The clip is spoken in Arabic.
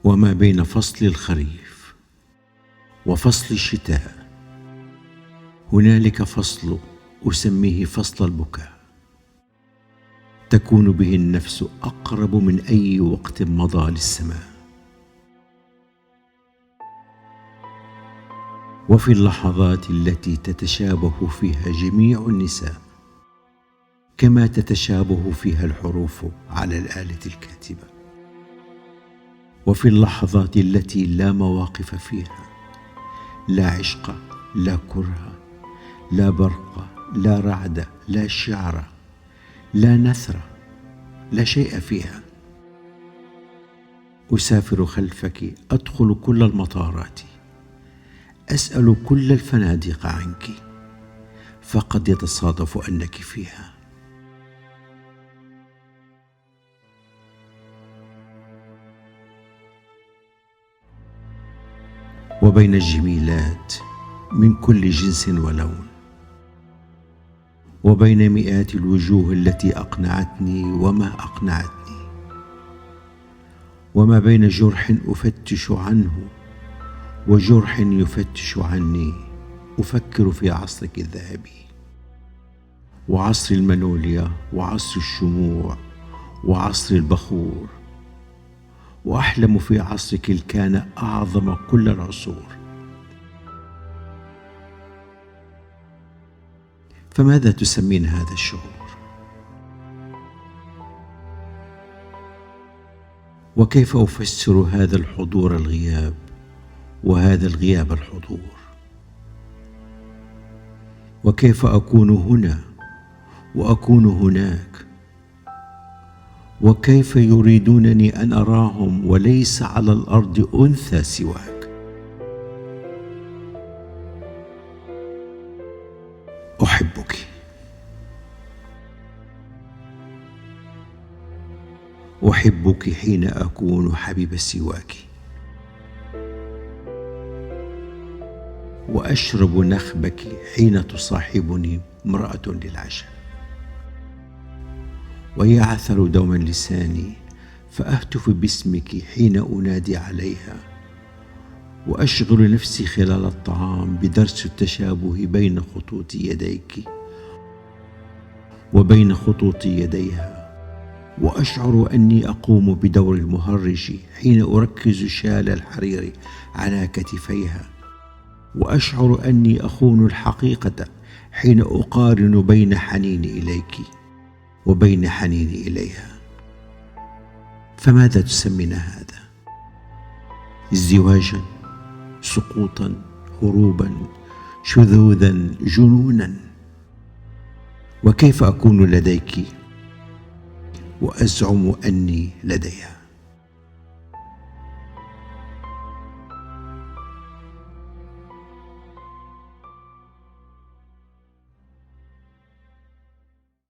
وما بين فصل الخريف وفصل الشتاء هنالك فصل أسميه فصل البكاء، تكون به النفس أقرب من أي وقت مضى للسماء. وفي اللحظات التي تتشابه فيها جميع النساء كما تتشابه فيها الحروف على الآلة الكاتبة، وفي اللحظات التي لا مواقف فيها، لا عشق، لا كره، لا برق، لا رعد، لا شعر، لا نثر، لا شيء فيها. أسافر خلفك، أدخل كل المطارات، أسأل كل الفنادق عنك، فقد يتصادف أنك فيها. وبين الجميلات من كل جنس ولون، وبين مئات الوجوه التي أقنعتني وما أقنعتني، وما بين جرح أفتش عنه وجرح يفتش عني، أفكر في عصرك الذهبي وعصر المانوليا وعصر الشموع وعصر البخور، وأحلم في عصرك الكان أعظم كل العصور. فماذا تسمين هذا الشعور؟ وكيف أفسر هذا الحضور الغياب وهذا الغياب الحضور؟ وكيف أكون هنا وأكون هناك؟ وكيف يريدونني أن أراهم وليس على الأرض أنثى سواك؟ أحبك، أحبك حين أكون حبيب سواك، وأشرب نخبك حين تصاحبني امرأة للعشاء، ويعثر دوما لساني فأهتف باسمك حين أنادي عليها، وأشغل نفسي خلال الطعام بدرس التشابه بين خطوط يديك وبين خطوط يديها، وأشعر أني أقوم بدور المهرج حين أركز شال الحرير على كتفيها، وأشعر أني أخون الحقيقة حين أقارن بين حنيني إليك وبين حنيني إليها. فماذا تسمين هذا؟ ازدواجا، سقوطا، هروبا، شذوذا، جنونا؟ وكيف أكون لديك وأزعم أني لديها؟